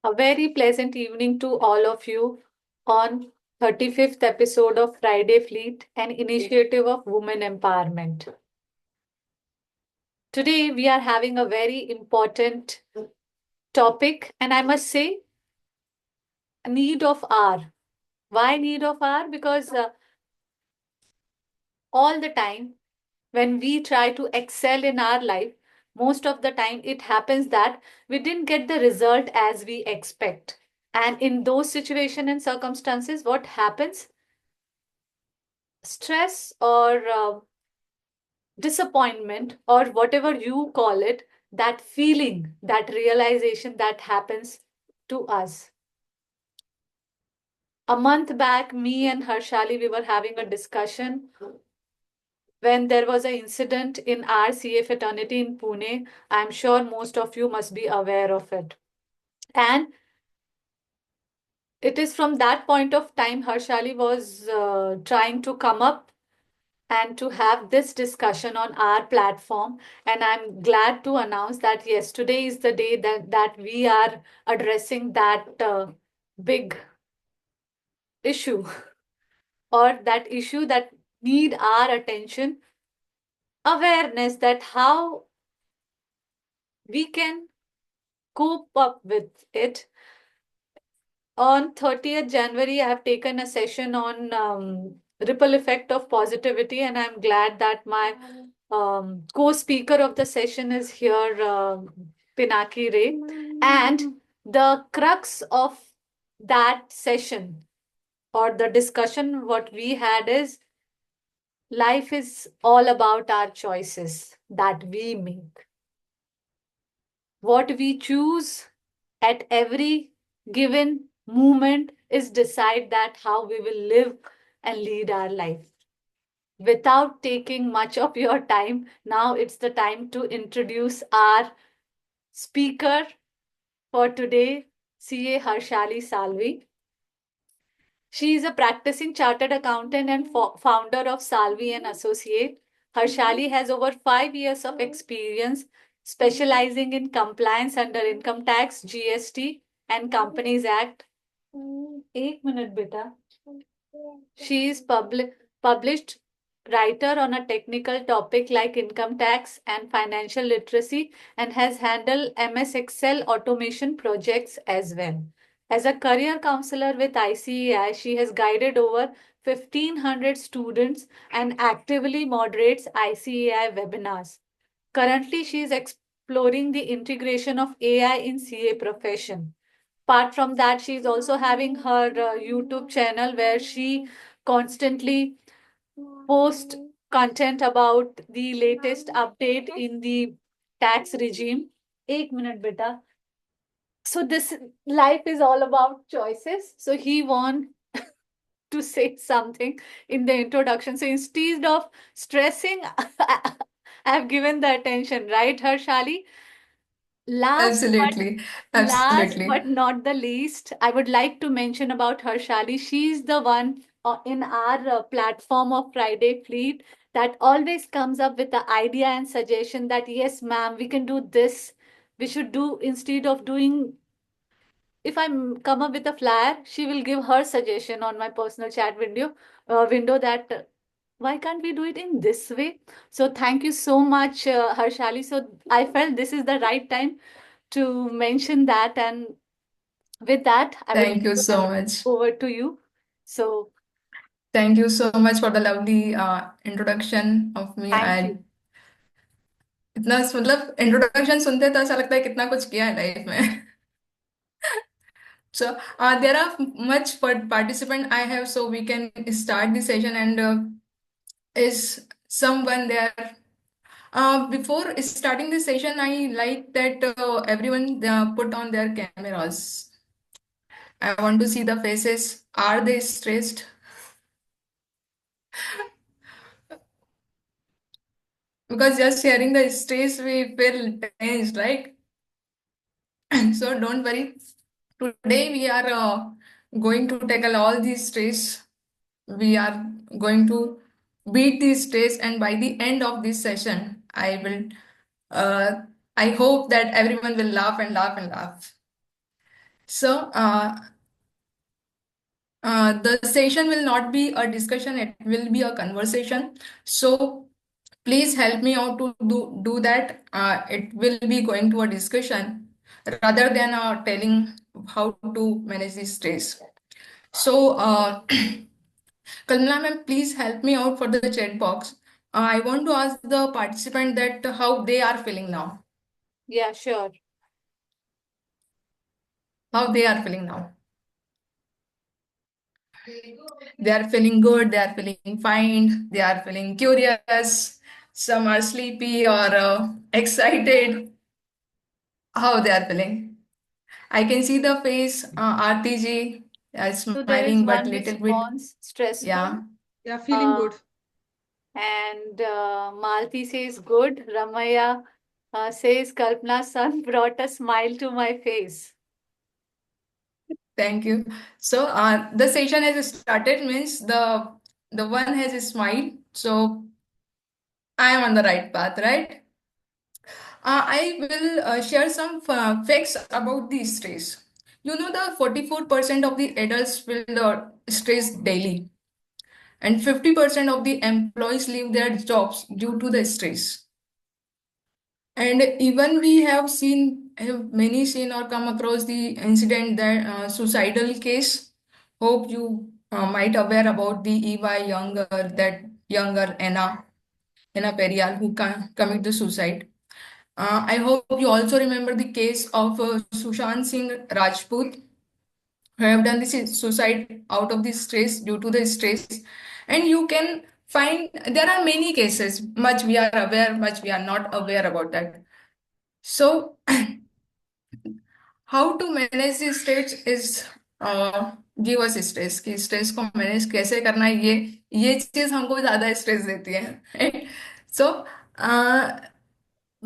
A very pleasant evening to all of you on 35th episode of Friday Fleet, an initiative of women empowerment. Today we are having a very important topic, and I must say need of hour. Why need of hour? Because all the time when we try to excel in our life, most of the time it happens that we didn't get the result as we expect. And in those situations and circumstances, what happens? Stress or disappointment or whatever you call it, that feeling, that realization that happens to us. A month back, me and Harshali, we were having a discussion when there was an incident in our CA fraternity in Pune. I'm sure most of you must be aware of it. And it is from that point of time Harshali was trying to come up and to have this discussion on our platform. And I'm glad to announce that yes, today is the day that we are addressing that big issue or that issue that need our attention, awareness that how we can cope up with it. On 30th January, I have taken a session on ripple effect of positivity, and I'm glad that my co-speaker of the session is here, Pinaki Ray. And the crux of that session or the discussion what we had is life is all about our choices that we make. What we choose at every given moment is decide that how we will live and lead our life. Without taking much of your time, now it's the time to introduce our speaker for today, CA Harshali Salvi. She is a practicing chartered accountant and founder of Salvi and Associate. Harshali has over 5 years of experience specializing in compliance under income tax, GST, and Companies Act. एक minute, beta. She is published writer on a technical topic like income tax and financial literacy and has handled MS Excel automation projects as well. As a career counselor with ICEI, she has guided over 1,500 students and actively moderates ICEI webinars. Currently, she is exploring the integration of AI in CA profession. Apart from that, she's also having her YouTube channel where she constantly post content about the latest update in the tax regime. एक minute, beta. So this life is all about choices. So he want to say something in the introduction. So instead of stressing, I've given the attention, right, Harshali? Last but Absolutely, last absolutely. but not the least, I would like to mention about Harshali. She's the one in our platform of Friday Fleet that always comes up with the idea and suggestion that yes, ma'am, we can do this. We should do instead of doing. If come up with a flyer, she will give her suggestion on my personal chat window that why can't we do it in this way? So thank you so much, Harshali. So I felt this is the right time to mention that. And with that, I would Thank like you to hand so it much. over to you. So Thank you so much for the lovely introduction of me. thank I you. इतना मतलब introduction सुनते तो ऐसा लगता है कितना कुछ किया है लाइफ में. So there are much participant I have, so we can start the session. And is someone there? Before starting the session, I like that everyone put on their cameras. I want to see the faces. Are they stressed? Because just hearing the stress, we feel tense, right? So don't worry. Today we are going to tackle all these stress. We are going to beat these stress, and by the end of this session, uh, I hope that everyone will laugh and laugh and laugh. So, the session will not be a discussion, it will be a conversation. So, please help me out to do that. It will be going to a discussion rather than telling how to manage the stress. So, Kalmana ma'am, please help me out for the chat box. I want to ask the participant that how they are feeling now. Yeah, sure. How they are feeling now. They are feeling good, they are feeling fine, they are feeling curious, some are sleepy or excited. How they are feeling? I can see the face, RTG So there is smiling but one little bit, response, stressful. yeah. Yeah, feeling Uh, good. and Malti says good. Ramaya says Kalpana's son brought a smile to my face. Thank you. So the session has started means the one has a smile. So I am on the right path, right? I will share some facts about the stress. You know, the 44% of the adults feel the stress daily, and 50% of the employees leave their jobs due to the stress. And even we have many seen or come across the incident that suicidal case. Hope you might aware about the that younger Anna Perial who committed suicide. I hope you also remember the case of Sushant Singh Rajput, who have done this suicide out of the stress due to the stress. And you can find there are many cases, much we are aware, much we are not aware about that. So, how to manage the stress is give us stress कि stress को manage कैसे करना है ये चीज हमको ज्यादा stress देती है सो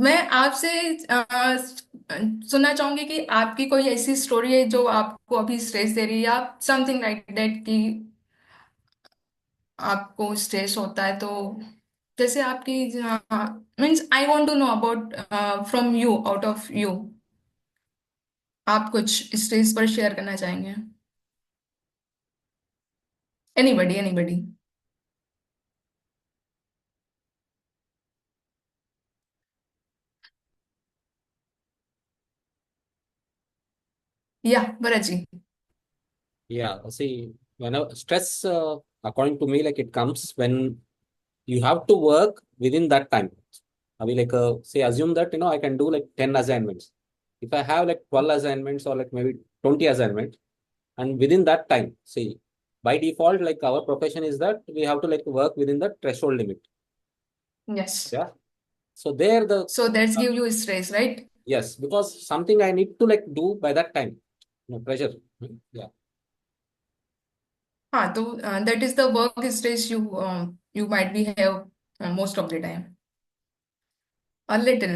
मैं आपसे सुनना चाहूंगी कि आपकी कोई ऐसी स्टोरी है जो आपको अभी स्ट्रेस दे रही है या समथिंग लाइक दैट कि आपको स्ट्रेस होता है तो जैसे आपकी means I want to know about from you out of you आप कुछ स्ट्रेस पर शेयर करना चाहेंगे एनीबडी या Bharat ji Yeah, see, whenever stress, according to me, like it comes when you have to work within that time. I mean, like, say, assume that, I can do like 10 assignments. If I have like 12 assignments or like maybe 20 assignments, and within that time, see, by default, like our profession is that we have to like work within the threshold limit. Yes Yeah. So there the, so that's give you stress right yes, because something I need to like do by that time, pressure. Yeah. हाँ तो that is the work stress you might be have most of the time a little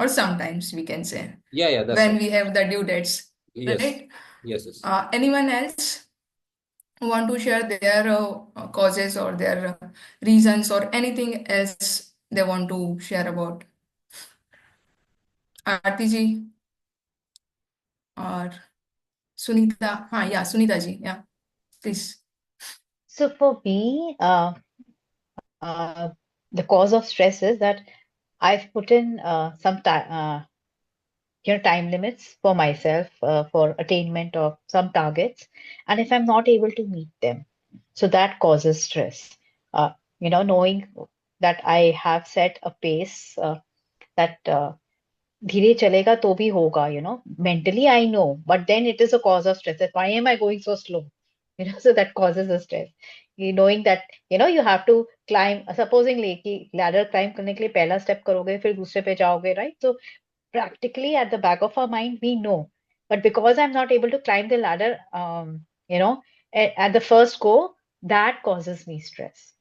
or sometimes we can say Yeah, that's when right. we have the due dates Yes. right Yes. anyone else want to share their causes or their reasons or anything else they want to share about आरती जी और सुनीता हाँ या सुनीता जी या please So for me, uh, the cause of stress is that I've put in some time, time limits for myself for attainment of some targets, and if I'm not able to meet them, so that causes stress. Knowing that I have set a pace that धीरे चलेगा तो भी होगा, mentally I know, but then it is a cause of stress that why am I going so slow, so that causes a stress. Knowing that you have to climb, supposingly कि ladder climb करने के लिए पहला step करोगे फिर दूसरे पे जाओगे, right? So practically at the back of our mind we know, but because I'm not able to climb the ladder, at the first go, that causes me stress.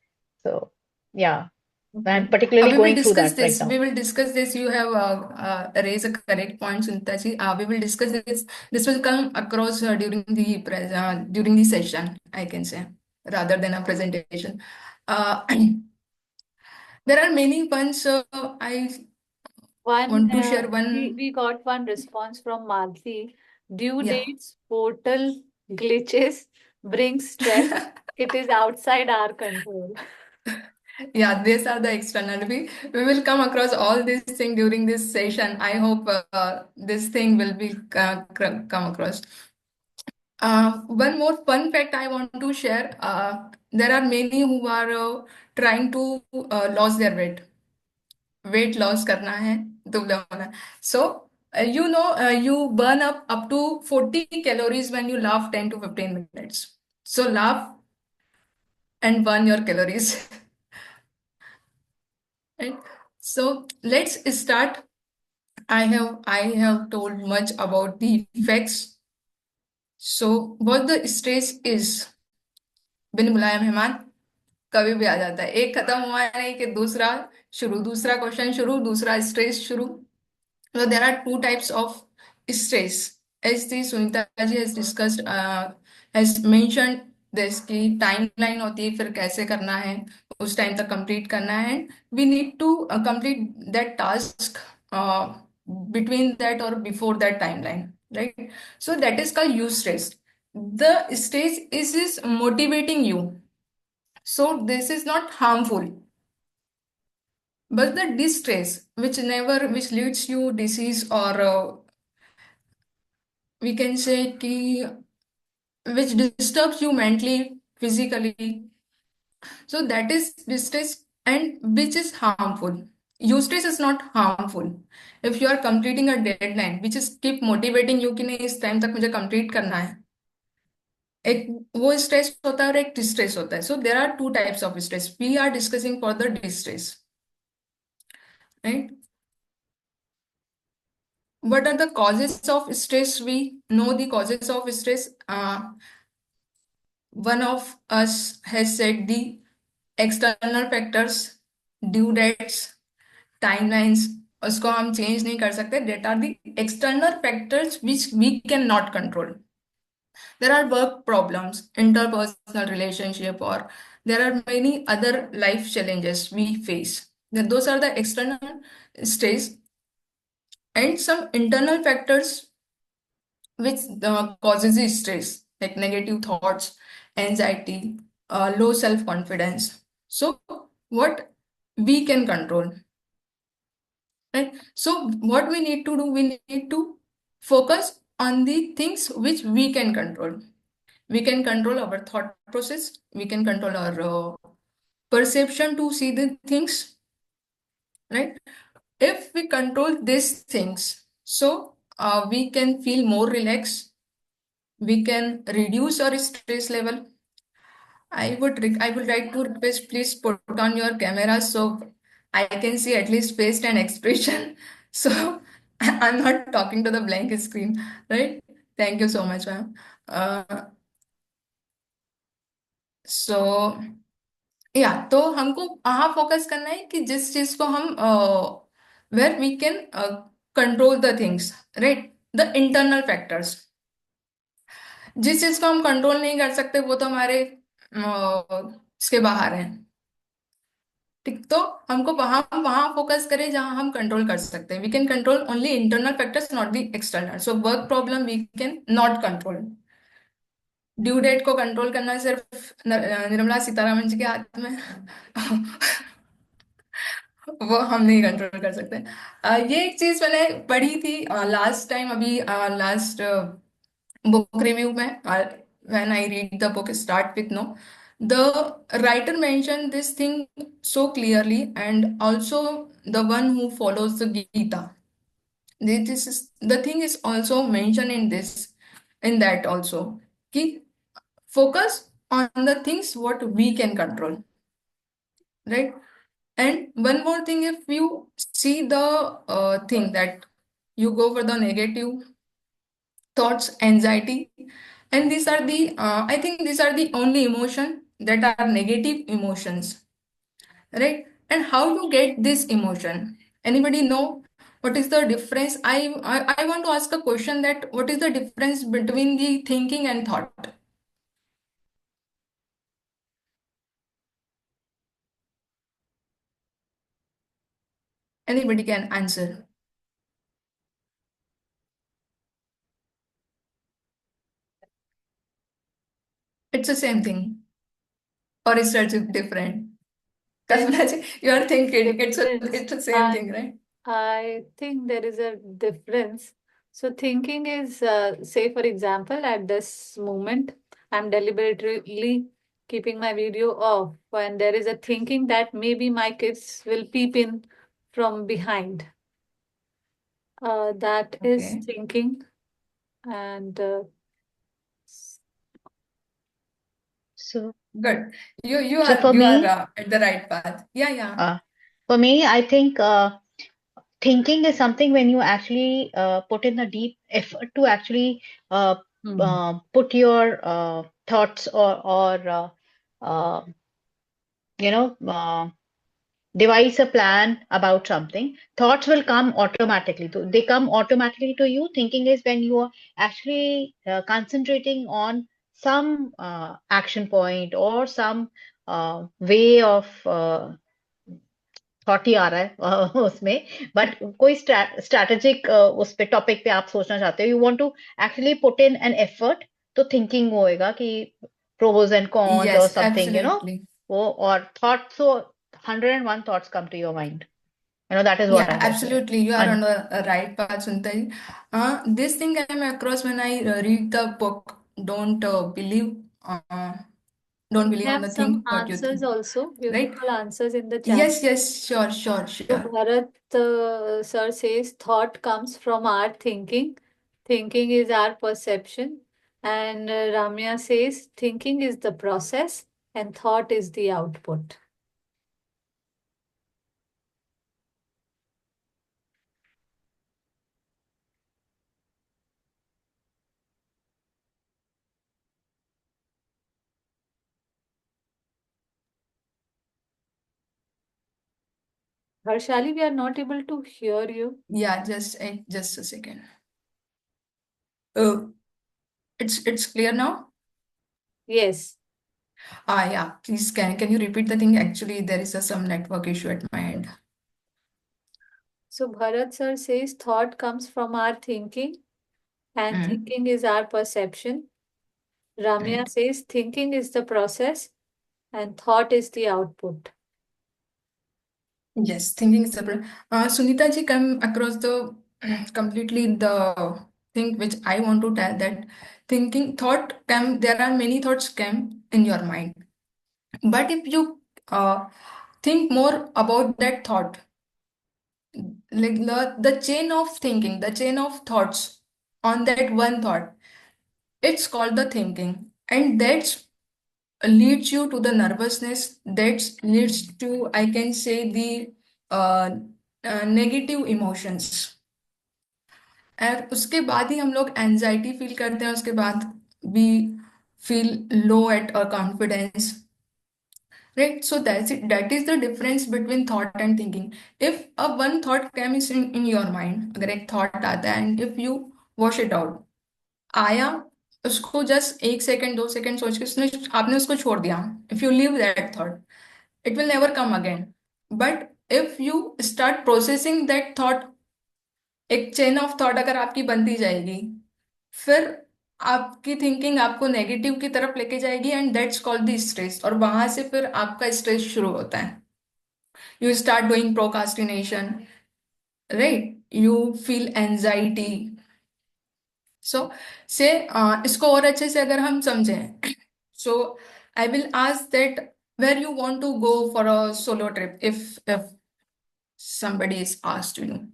So yeah, Okay. I'm particularly We will going through discuss that right this. now. We will discuss this. You have raised a correct point, Sunita ji. We will discuss this. This will come across during the session, I can say, rather than a presentation. Uh, there are many points. I One, want to share we one. got one response from Malti Due Yeah. dates, portal glitches bring stress. It is outside our control. Yeah, these are the external. We will come across all these things during this session. I hope this thing will be come across. One more fun fact I want to share. There are many who are trying to lose their weight. Weight loss करना है, दुबला होना है. So you burn up to 40 calories when you laugh 10 to 15 minutes. So laugh and burn your calories. Right? So let's start. I have told much about the effects. So what the stress is, बिन बुलाए मेहमान कभी भी आ जाता है. एक खत्म हुआ नहीं कि दूसरा शुरू, दूसरा क्वेश्चन शुरू, दूसरा स्ट्रेस शुरू. So there are two types of stress. As the Sunita ji has discussed, has mentioned this की timeline होती है, फिर कैसे करना है, उस टाइम तक complete करना है, and we need to complete that task between that or before that timeline, right? So that is called use stress. The stress is motivating you, so this is not harmful. But the distress which leads you disease or we can say ki, which disturbs you mentally, physically. So that is distress and which is harmful. Eustress is not harmful. If you are completing a deadline, which is keep motivating you कि नहीं इस time तक मुझे complete करना है. एक वो stress होता है और एक डिस्ट्रेस होता है. So there are two types of stress. We are discussing for the distress, right? What are the causes of stress? We know the causes of stress. One of us has said the external factors, due dates, timelines, उसको हम change नहीं कर सकते. Date are the external factors which we can not control. There are work problems, interpersonal relationship, or there are many other life challenges we face. Those are the external stress. And some internal factors which causes the stress, like negative thoughts, anxiety, low self-confidence. So what we can control, right? So what we need to do, we need to focus on the things which we can control. We can control our thought process. We can control our perception to see the things, right? If we control these things, so we can feel more relaxed. We can reduce our stress level. I would like to request, please put on your camera so I can see at least face and expression. So I'm not talking to the blank screen, right? Thank you so much, ma'am. So yeah, तो हमको वहाँ focus करना है कि जिस चीज को हम where we can control the things, right? The internal factors. जिस चीज को हम कंट्रोल नहीं कर सकते वो तो हमारे इसके बाहर है. ठीक, तो हमको वहां वहां फोकस करें जहां हम कंट्रोल कर सकते हैं. We can control only internal factors, not the external. So work problem we can not control. Due date को कंट्रोल करना सिर्फ निर्मला सीतारामन जी के हाथ में. वो हम नहीं कंट्रोल कर सकते. ये एक चीज मैंने पढ़ी थी लास्ट टाइम, अभी लास्ट book review में, when I read the book Start With No, the writer mentioned this thing so clearly, and also the one who follows the Gita. This is the thing is also mentioned in this, in that also. Ki focus on the things what we can control, right? And one more thing, if you see the thing that you go for the negative thoughts, anxiety, and these are the I think these are the only emotion that are negative emotions, right? And how you get this emotion? Anybody know what is the difference? I want to ask a question, that what is the difference between the thinking and thought? Anybody can answer. It's the same thing, or is it different? There Kalpana ji, you are thinking difference. it's the same thing, right? I think there is a difference. So thinking is, say for example, at this moment, I'm deliberately keeping my video off, and there is a thinking that maybe my kids will peep in from behind. That is Okay, thinking, and So, good. You so are for you are me, at the right path. Yeah, yeah. uh, I think thinking is something when you actually put in a deep effort to actually uh, hmm. put your thoughts or uh, you know devise a plan about something. Thoughts will come automatically. They come automatically to you. Thinking is when you are actually concentrating on some action point or some way of thought ही आ रहा है उसमें but कोई strategic उस पे topic पे आप सोचना चाहते हो you want to actually put in an effort तो थिंकिंग होएगा कि प्रोज एंड कॉन्स और Yes, समथिंग absolutely. वो और thoughts so 101 thoughts come to your mind that is what Yeah, I have said absolutely. You are on and the right path, Suntai. This thing I am across when I read the book. Don't believe. Don't We believe on have the some thing what you answers think. also, Right? beautiful answers in the chat. Yes, yes, sure, sure, So sure. Bharat sir says thought comes from our thinking. Thinking is our perception. And Ramya says thinking is the process and thought is the output. Harshali, we are not able to hear you. Yeah, just a second. Uh, it's clear now. Yes. Yeah. Please can you repeat the thing? Actually, there is some network issue at my end. So Bharat sir says thought comes from our thinking and Mm, thinking is our perception. Ramya right. says thinking is the process and thought is the output. Yes, thinking is separate. Sunita ji come across the completely the thing which I want to tell that thinking thought can there are many thoughts come in your mind. But if you think more about that thought, like the chain of thinking, the chain of thoughts on that one thought, it's called the thinking. And that's leads you to the nervousness, that leads to, I can say, the uh, negative emotions. और उसके बाद ही हम लोग anxiety feel करते हैं उसके बाद we feel low at a confidence right so that is the difference between thought and thinking if a one thought comes in your mind अगर एक thought आता है and if you wash it out आया उसको just एक second दो second सोच के उसने आपने उसको छोड़ दिया if you leave that thought it will never come again but if you start processing that thought एक चेन ऑफ थॉट अगर आपकी बनती जाएगी फिर आपकी थिंकिंग आपको नेगेटिव की तरफ लेके जाएगी and that's called the stress और वहां से फिर आपका स्ट्रेस शुरू होता है you start doing procrastination, right? You feel anxiety. So, say इसको और अच्छे से अगर हम समझें, so I will ask that where you want to go for a solo trip if somebody is asked you.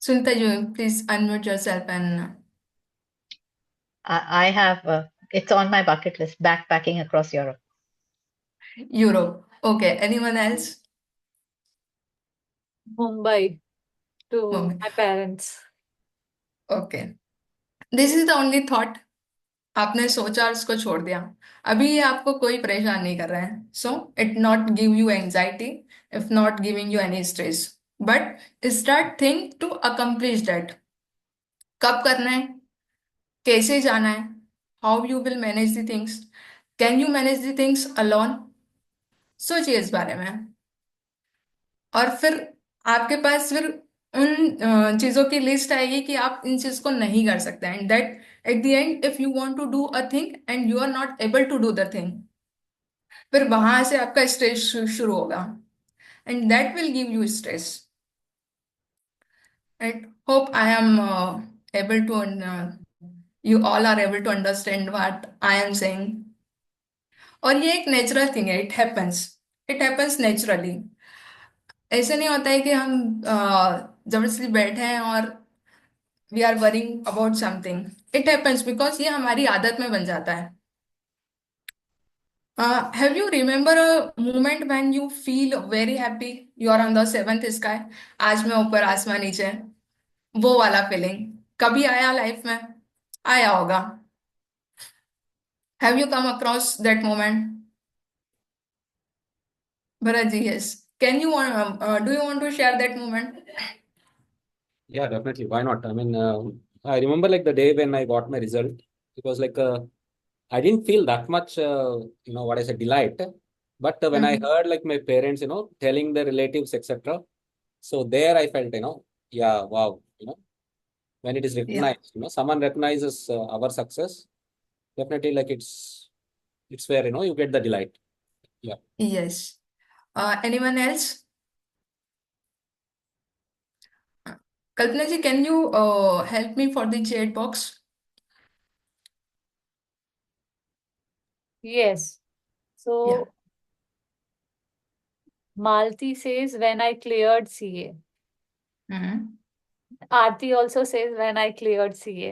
Sunita, you please unmute yourself and I have it's on my bucket list backpacking across Europe Europe. Okay, anyone else? Mumbai to Mumbai. my parents. Okay. This is the only thought आपने सोचा और उसको छोड़ दिया अभी ये आपको कोई परेशान नहीं कर रहा है so it not give you anxiety if not giving you any stress but start think to accomplish that कब करना है कैसे जाना है how you will manage the things can you manage the things alone सोचिए इस बारे में और फिर आपके पास फिर चीजों की लिस्ट आएगी कि आप इन चीज को नहीं कर सकते, and that at the end if you want to do a thing and you are not able to do the thing, फिर वहां से आपका स्ट्रेस शुरू होगा, and that will give you stress. Right? Hope I am able to, you all are able to understand what I am saying. और ये एक natural thing है, इट हैपन्स नेचुरली. ऐसे नहीं होता है कि हम जबरदस्ती बैठे हैं और we are worrying about something. It happens because ये हमारी आदत में बन जाता है. Have you remember a moment when you feel very happy, you are on the seventh sky, आज मैं ऊपर आसमान नीचे, वो वाला फीलिंग कभी आया लाइफ में? आया होगा. Have you come across that moment? Bharat ji, yes. Can you do you want to share that moment? Yeah, definitely. Why not? I mean, I remember like the day when I got my result. It was like I didn't feel that much, what I said, delight. But when I Mhm. heard like my parents, telling their relatives, etc. So there I felt, yeah, wow, when it is Yeah. recognized, someone recognizes our success. Definitely, like it's where you get the delight. Yeah. Yes. Anyone else? Kalpana ji, can you help me for the chat box? Yes. Yeah. So Malti says when I cleared CA. Mhm. Aarti also says when I cleared CA.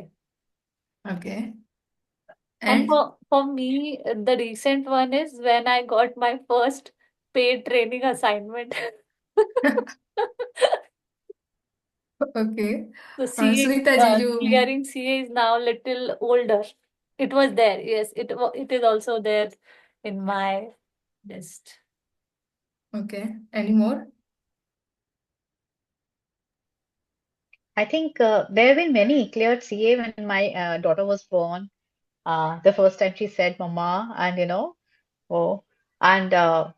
Okay. And And for me, the recent one is when I got my first paid training assignment. okay. So CA, Sunita ji, you. clearing CA is now little older. It was there, yes. It is also there in my list. Okay. Any more? I think there have been many cleared CA when my daughter was born. The first time she said "Mama," and oh, and up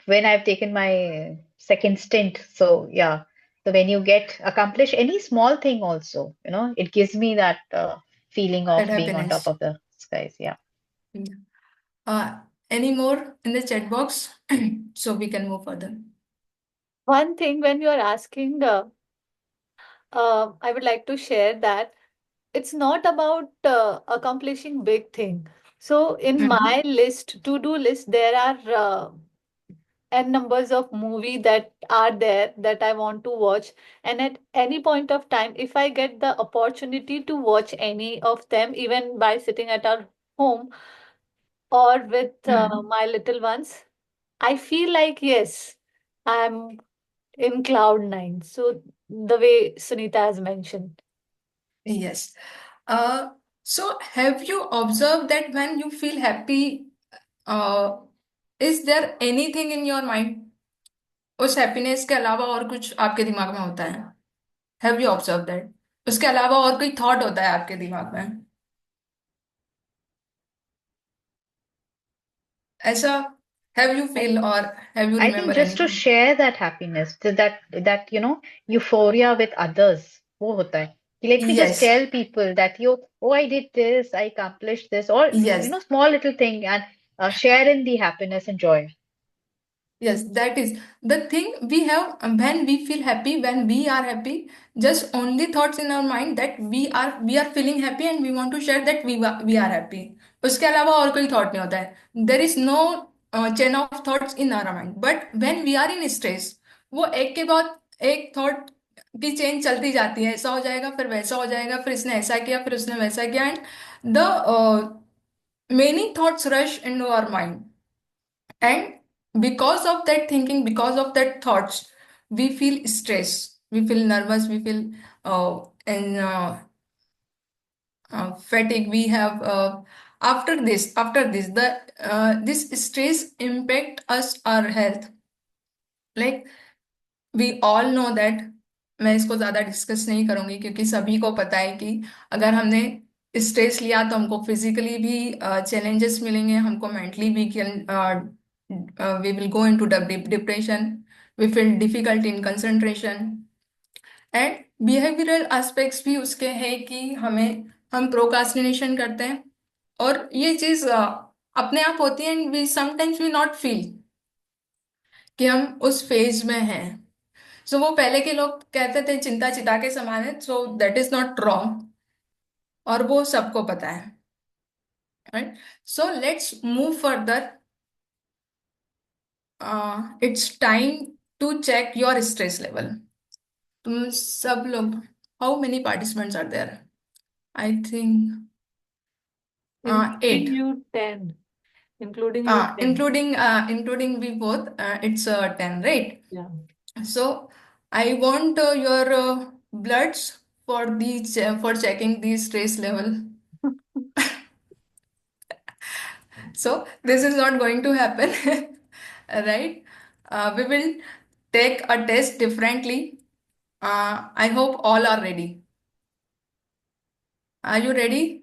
when I've taken my second stint. So yeah, so when you get accomplish any small thing, also, it gives me that feeling That of being on top happiness. of the skies. Yeah. Yeah. Any more in the chat box so we can move further? One thing when you are asking, I would like to share that it's not about accomplishing big thing. So in Mhm. my list, to-do list, there are n numbers of movie that are there that I want to watch. And at any point of time, if I get the opportunity to watch any of them, even by sitting at our home or with Mhm. my little ones, I feel like, yes, I'm in cloud nine. So the way Sunita has mentioned. Yes. Uh, so have you observed that when you feel happy, uh, is there anything in your mind? उस happiness के अलावा और कुछ आपके दिमाग में होता है? Have you observe that? उसके अलावा और कोई थॉट होता है आपके दिमाग में? ऐसा हैव यू I फील और have you I think remember just to anything? share that happiness, that euphoria with others, वो होता है कि let me just yes. tell people that oh, I did this, I accomplished this, or yes. small little thing, and share in the happiness and joy. Yes, that is the thing we have when we feel happy, when we are happy, just only thoughts in our mind that we are feeling happy and we want to share that we are happy. उसके अलावा और कोई thought नहीं होता है. There is no chain of thoughts in our mind. But when we are in stress, वो एक के बाद एक थॉट की चेन चलती जाती है. ऐसा हो जाएगा, फिर वैसा हो जाएगा, फिर इसने ऐसा किया, फिर उसने वैसा किया, and the many thoughts rush into our mind. And because of that thinking, because of that thoughts, we feel stress, we feel nervous, we feel and fatigue. We have after this the this stress impact us our health. Like we all know that. मैं इसको ज्यादा discuss नहीं करूंगी क्योंकि सभी को पता है कि अगर हमने स्ट्रेस लिया तो हमको फिजिकली भी चैलेंजेस मिलेंगे, हमको मेंटली भी we will go into the depression, we feel difficult in concentration, and behavioural aspects भी उसके हैं कि हम प्रोकास्टिनेशन करते हैं, और ये चीज अपने आप होती है, and we sometimes we not feel कि हम उस फेज में हैं। सो वो पहले के लोग कहते थे चिंता चिता के समान है, so that is not wrong, और वो सबको पता है, right? So let's move further. It's time to check your stress level. तुम सब लोग, how many participants are there? I think Including 8, you, 10. Including you, 10. including we both, it's 10, right? Yeah. So I want your bloods for for checking the stress level. So this is not going to happen, right? We will take a test differently. I hope all are ready. Are you ready?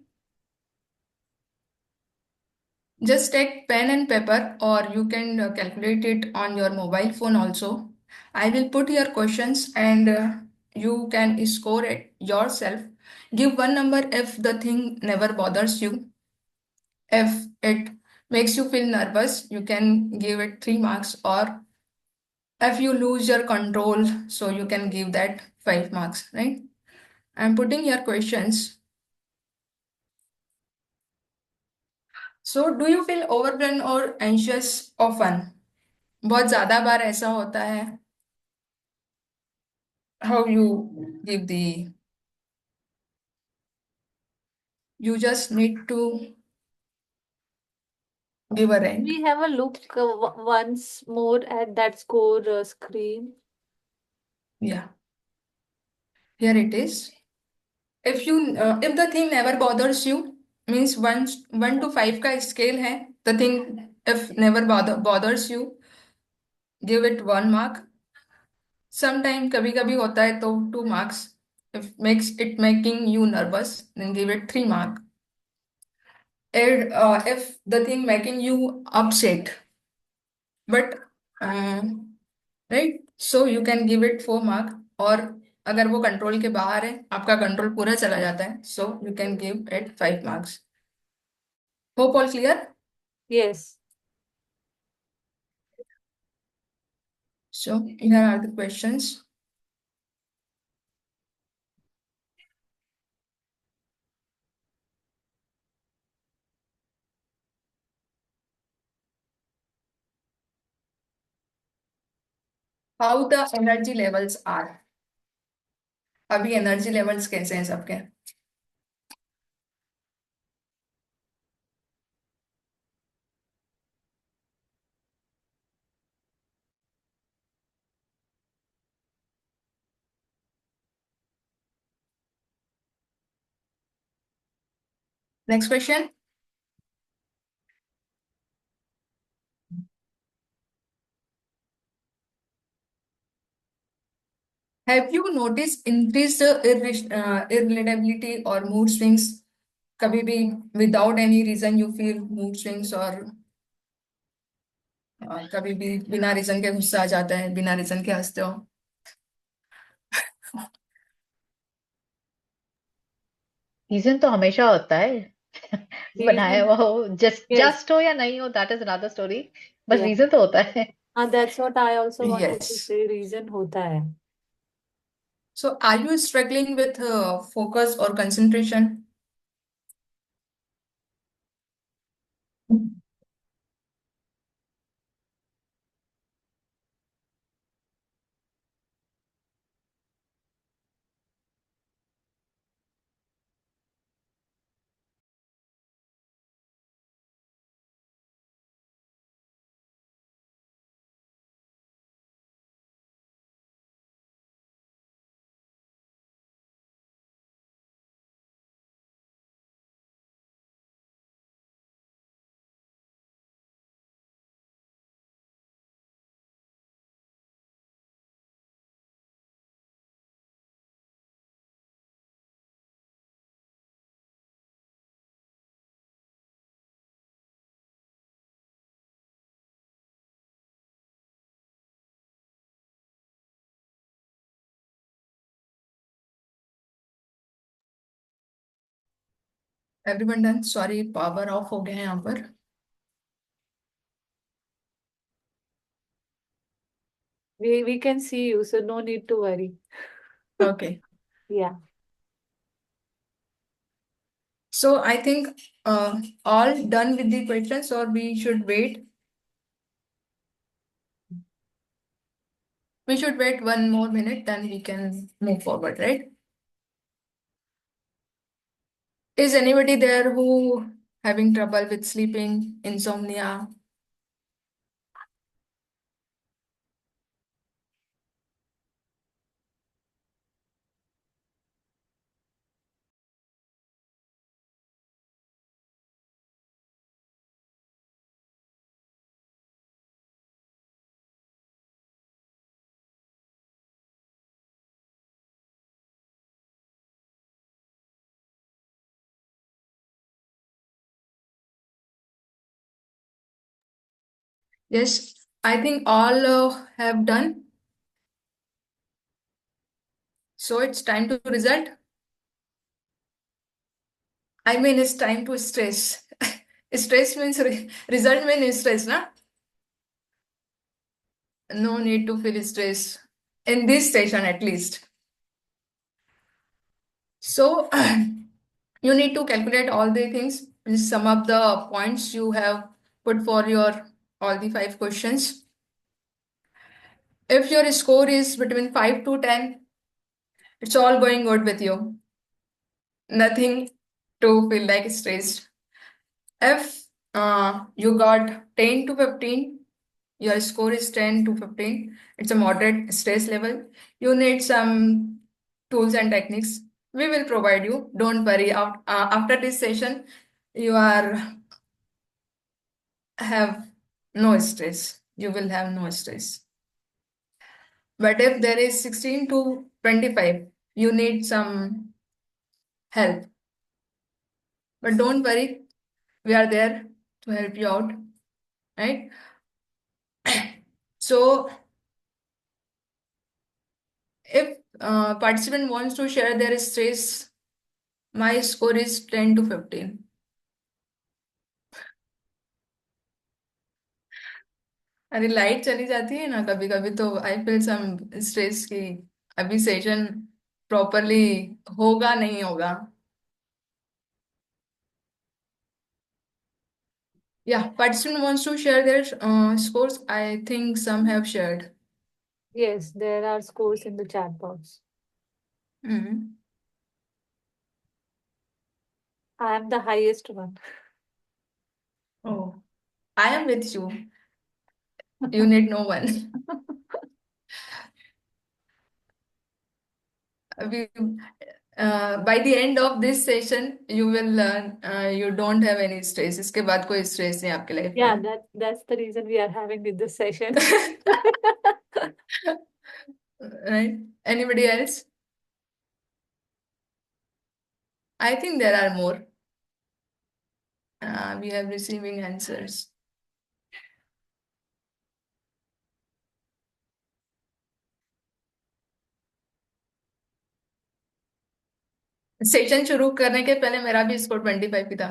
Just take pen and paper, or you can calculate it on your mobile phone also. I will put your questions, and you can score it yourself. Give one number if the thing never bothers you. If it makes you feel nervous, you can give it 3 marks, or if you lose your control, so you can give that 5 marks, right? I'm putting your questions. So, do you feel overwhelmed or anxious often? बहुत ज्यादा बार ऐसा होता है? How you give the, you just need to give a rank. We have a look once more at that score screen. Yeah, here it is. If the thing never bothers you, means 1 to 5 का scale है. The thing if never bothers you, give it 1 mark. Sometime कभी कभी होता है तो 2 marks. If makes it making you nervous, then give it 3 mark. And if the thing making you upset, but right, so you can give it 4 mark. और अगर वो control के बाहर है, आपका कंट्रोल पूरा चला जाता है, so you can give it 5 marks. Hope all clear? Yes. So here are the questions. How the energy levels are? अभी एनर्जी लेवल्स कैसे हैं सबके? Next question. Have you noticed increased irritability or mood swings? कभी भी without any reason you feel mood swings, और कभी भी बिना रीजन के गुस्सा आ जाता है, बिना रीजन के हंसते हो? रीजन तो हमेशा होता है। बनाया Reason. हुआ हो, जस्ट Yes. जस्ट हो या नहीं हो, that is another story, but Yeah. Reason तो होता है। That's what I also wanted to Yes. say. Reason होता है. So are you struggling with focus or concentration? Everyone done? Sorry, power of हो गया है यहाँ पर. We can see you, so no need to worry. Okay. Yeah. So I think all done with the questions, or we should wait? We should wait 1 more minute, then we can move forward, right? Is anybody there who having trouble with sleeping, insomnia? Yes, I think all have done. So it's time to result. I mean, it's time to stress. Stress means result means stress, na? No need to feel stress in this session at least. So you need to calculate all the things, please sum up the points you have put for your all the 5 questions. If your score is between 5 to 10, it's all going good with you. Nothing to feel like stressed. If you got 10 to 15, your score is 10 to 15, it's a moderate stress level. You need some tools and techniques. We will provide you. Don't worry. After this session, you have no stress. You will have no stress. But if there is 16 to 25, you need some help. But don't worry, we are there to help you out, right? So if participant wants to share their stress, my score is 10 to 15. अरे light चली जाती है ना कभी कभी, तो I feel some stress की अभी सेशन प्रॉपरली होगा नहीं होगा. Yeah, participant wants to share their scores. I think some have shared. Yes, there are scores in the chat box. Mhm. I am the highest one. Oh, I am with you. You need no one. We, by the end of this session, you will learn you don't have any stress. इसके बाद कोई stress नहीं आपके life Yeah, में. that's the reason we are having this session. Right? Anybody else? I think there are more. We have receiving answers. Session शुरू करने के पहले मेरा भी स्कोर 25 ही था.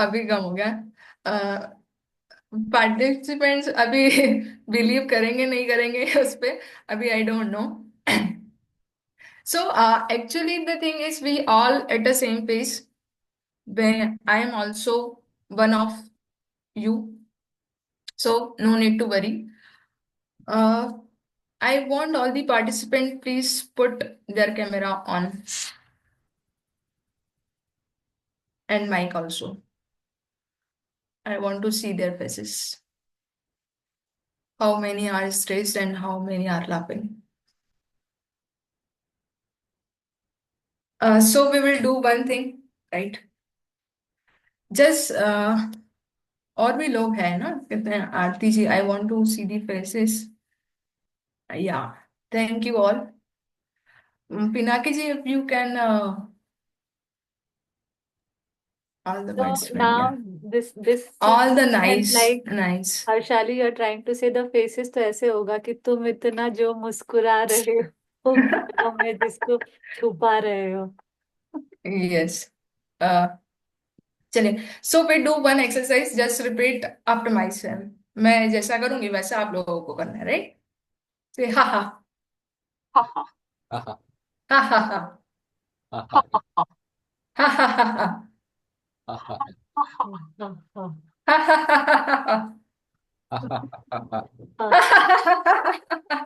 अभी कम हो गया. पार्टिसिपेंट्स अभी बिलीव करेंगे नहीं करेंगे उस पे अभी I don't know. So actually the thing is we all at the same pace. When I am also one of you, so no need to worry. I want all the participants please put their camera on and mic also. I want to see their faces. How many are stressed and how many are laughing. So we will do one thing, right? Just और भी लोग हैं ना कितने हैं? आरती जी, I want to see the faces. Yeah, thank you all. Pinaki ji, if you can all the So participants, yeah. now this All the and nice, like nice. Harshali, you're trying to say the faces तो ऐसे होगा कि तुम इतना जो मुस्कुरा रहे वो गालों में जिसको छुपा रहे हो। Yes. Uh, चलिए, so we do one exercise. Just repeat after myself. मैं जैसा करूंगी वैसा आप लोगों को करना है, राइट? से हा हा Ha ha Ha ha हा हा हा ha ha ha ha हा हा हा हा ha ha ha ha. हाँ, हाँ, हा हा हा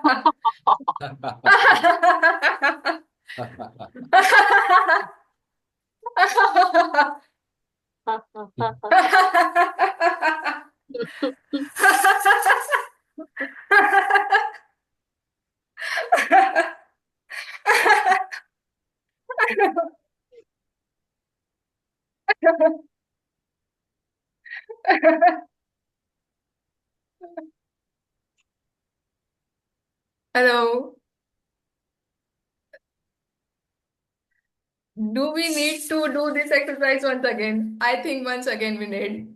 हा ha ha ha ha हाँ, हाँ, हाँ, हाँ, हाँ, Hello. Do we need to do this exercise once again? I think once again we need.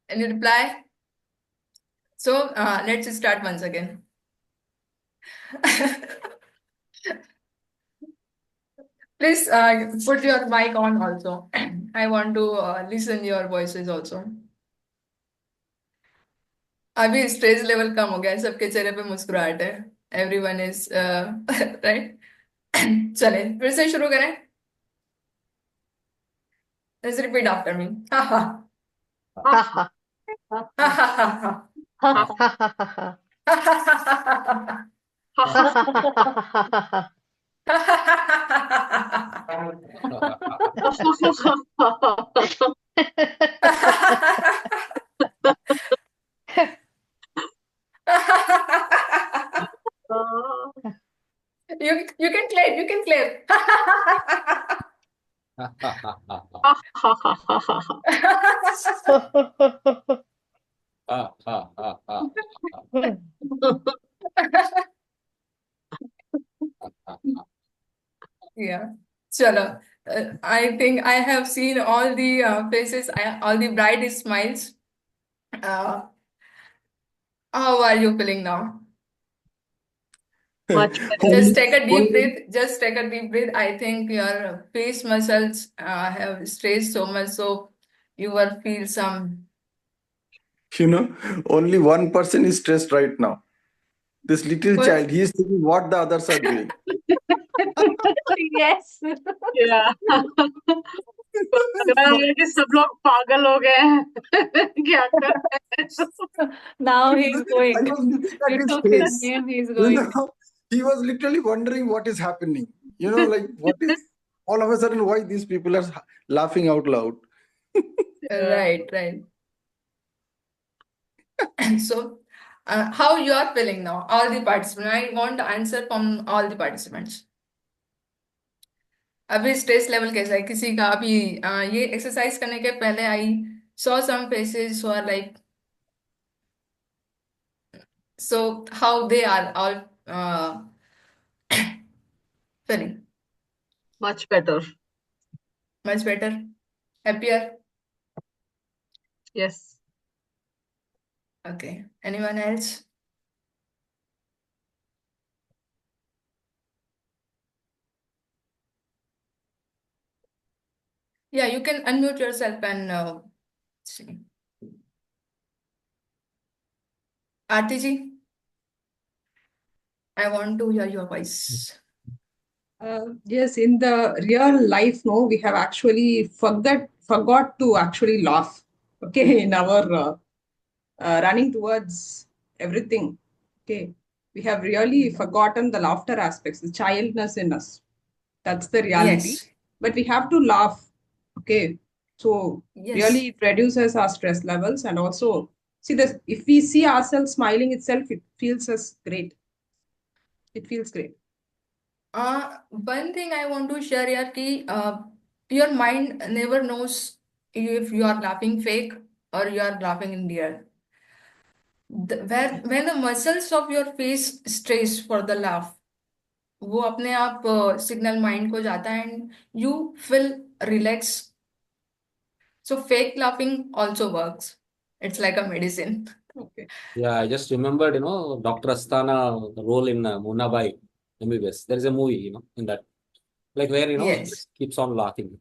Any reply? So let's start once again. Please put your mic on also. I want to listen your voices also. अभी stress level कम हो गया है, सबके चेहरे पे मुस्कुराहट है. Everyone is right. चले फिर से शुरू करें. Let's repeat after me. Ha ha. Ha ha हाँ, Ha हाँ, ha ha ha. हाँ, ha ha ha ha ha Ha ha ha ha ha. Ha ha ha. ha ha ha ha ha ha. You can clap. You can clap. Ha ha ha ha ha. Yeah. Chalo. I think I have seen all the faces, all the bright smiles. Uh, how are you feeling now? Much better. Just Only, take a deep only, breath. Just take a deep breath. I think your face muscles have stressed so much, so you will feel some. only one person is stressed right now. This little What? child, he is thinking what the others are doing. yes. Yeah. लग रहा है कि सब लोग पागल हो गए हैं. क्या कर रहे हैं? Now he's I going. was looking at You his took his face. name, he's You going. know, he was literally wondering what is happening. Like what is all of a sudden why these people are laughing out loud. Right, right. So, how you are feeling now? All the participants. I want answer from all the participants. अभी stress level कैसा है किसी का? अभी ये exercise करने के पहले आई saw some faces who are like, so how they are all feeling? Much better. Much better, happier. Yes. Okay. Anyone else? Yeah, you can unmute yourself and see. Aarti ji, I want to hear your voice. Yes, in the real life, no, we have actually forgot to actually laugh. Okay, in our running towards everything. Okay, we have really forgotten the laughter aspects, the childness in us. That's the reality. Yes. But we have to laugh. Okay, so Yes. really it reduces our stress levels, and also see this. If we see ourselves smiling itself, it feels us great. It feels great. One thing I want to share here कि your mind never knows if you are laughing fake or you are laughing in real. When the muscles of your face stress for the laugh, वो अपने आप signal mind को जाता है and you feel relaxed. So fake laughing also works. It's like a medicine. Okay. Yeah, I just remembered, Dr. Asthana role in Munnabai MBBS. There is a movie, in that, like where, she Yes. just keeps on laughing.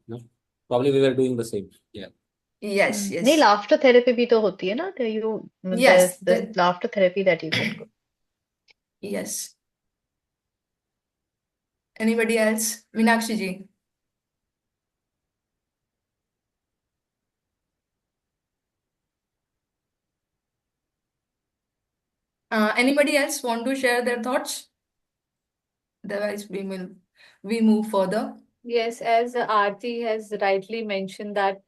Probably we were doing the same. Yeah. Yes, नहीं, yes. laughter therapy भी तो होती है ना? There's Yes, this laughter therapy that you can go. yes. Anybody else? Meenakshi ji. Anybody else want to share their thoughts? Otherwise, we move further. Yes, as Aarti has rightly mentioned that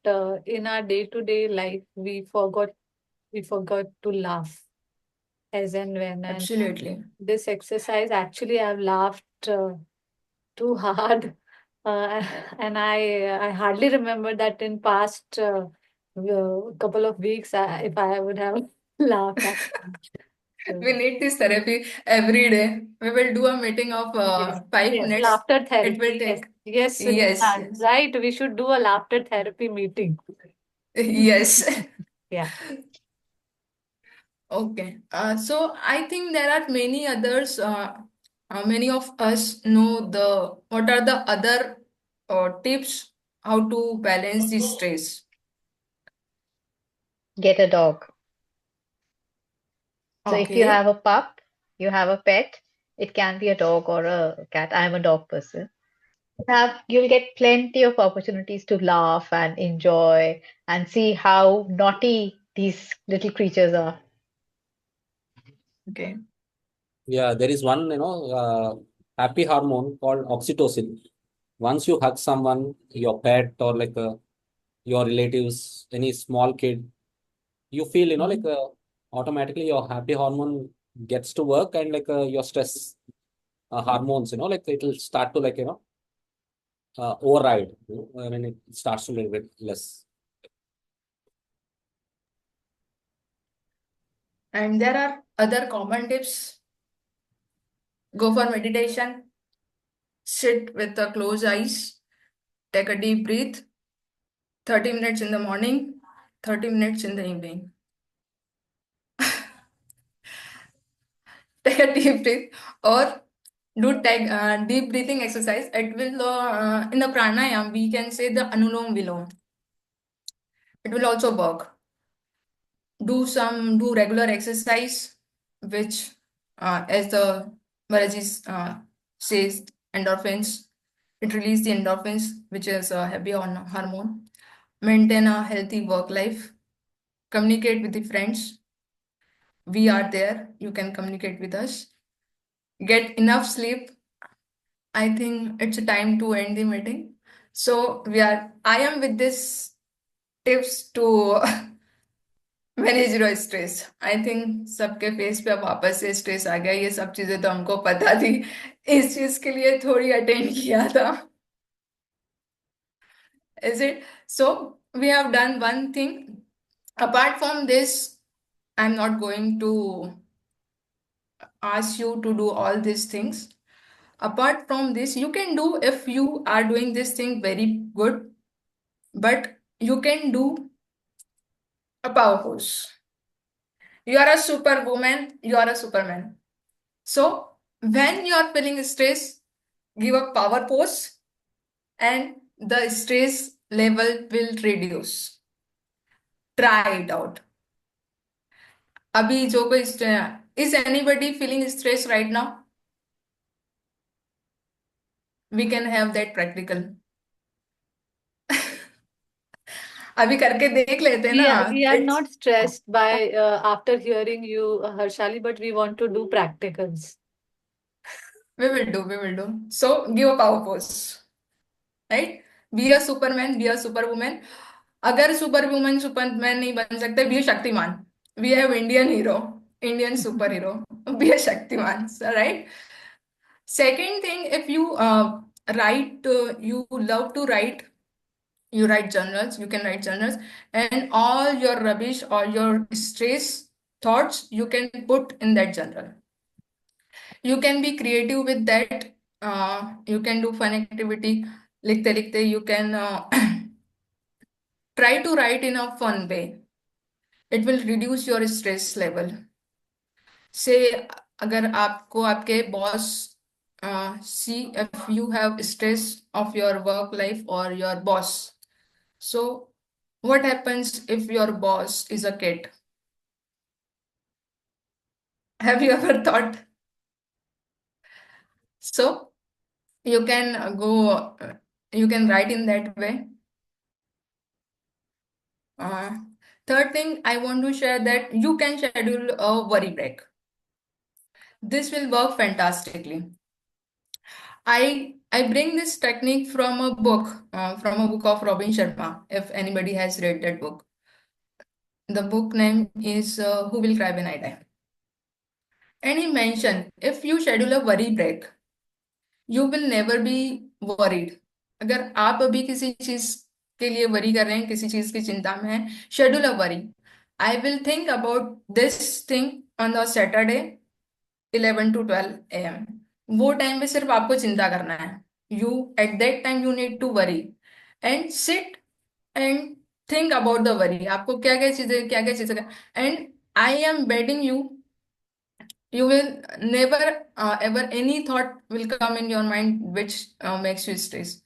in our day-to-day life we forgot to laugh as and when, and Absolutely. this exercise actually I've laughed too hard, and I hardly remember that in past couple of weeks if I would have laughed. We need this therapy every day. We will do a meeting of Yes, 5 minutes. laughter It therapy. will take. Yes, Yes, Nishant, yes. right. We should do a laughter therapy meeting. Yes. Yeah. Okay. So I think there are many others. Many of us know what are the other tips how to balance the stress. Get a dog. So if you Okay. have a pup, you have a pet, it can be a dog or a cat. I'm a dog person. You'll get plenty of opportunities to laugh and enjoy and see how naughty these little creatures are. Okay. Yeah, there is one, happy hormone called oxytocin. Once you hug someone, your pet or like your relatives, any small kid, you feel, like automatically your happy hormone gets to work, and like your stress hormones, like it will start to, like, override, when it starts to little bit less. And there are other common tips. Go for meditation. Sit with the closed eyes. Take a deep breath. 30 minutes in the morning, 30 minutes in the evening. Take a deep breath or do take deep breathing exercise. It will in the pranayam we can say the anulom vilom. It will also work. Do regular exercise, which as the Balaji says, endorphins. It releases the endorphins, which is a happy hormone. Maintain a healthy work life. Communicate with the friends. We are there. You can communicate with us. Get enough sleep. I think it's a time to end the meeting. So I am with this tips to manage your stress I think सबके face पे अब वापस से stress आ गया ये सब चीजें तो हमको पता थी इस चीज के लिए थोड़ी अटेंड किया था is it so we have done one thing apart from this I'm not going to ask you to do all these things apart from this you can do if you are doing this thing very good but you can do a power pose you are a superwoman you are a superman. So when you are feeling stress, give a power pose and the stress level will reduce. Try it out. अभी जो कोई is anybody feeling stress right now? We can have that practical. अभी करके देख लेते हैं ना. We are It's not stressed by after hearing you, Harshali, but we want to do practicals. we will do. So give a power pose. Right? Be a superman, be a superwoman. अगर superwoman superman नहीं बन सकते be Shaktimaan we have Indian hero Indian super hero be Shaktimaan right second thing if you write you love to write you write journals you can write journals and all your rubbish or your stress thoughts you can put in that journal you can be creative with that you can do fun activity लिखते लिखते you can try to write in a fun way It will reduce your stress level. Say अगर आपको आपके boss see if you have stress of your work life or your boss. So what happens if your boss is a kid? Have you ever thought? So you can you can write in that way. Third thing I want to share that you can schedule a worry break. This will work fantastically. I bring this technique from a book of Robin Sharma. If anybody has read that book, the book name is Who Will Cry When I Die. And he mentioned if you schedule a worry break, you will never be worried. अगर आप अभी किसी चीज के लिए worry कर रहे हैं, किसी चीज की चिंता में हैं, schedule a worry. I will think about this thing on the Saturday 11 to 12 a.m. वो टाइम पे सिर्फ आपको चिंता करना है. You at that time you need to worry and sit and think about the worry. आपको क्या क्या चीजें and I am betting you will never ever any thought will come in your mind which makes you stress.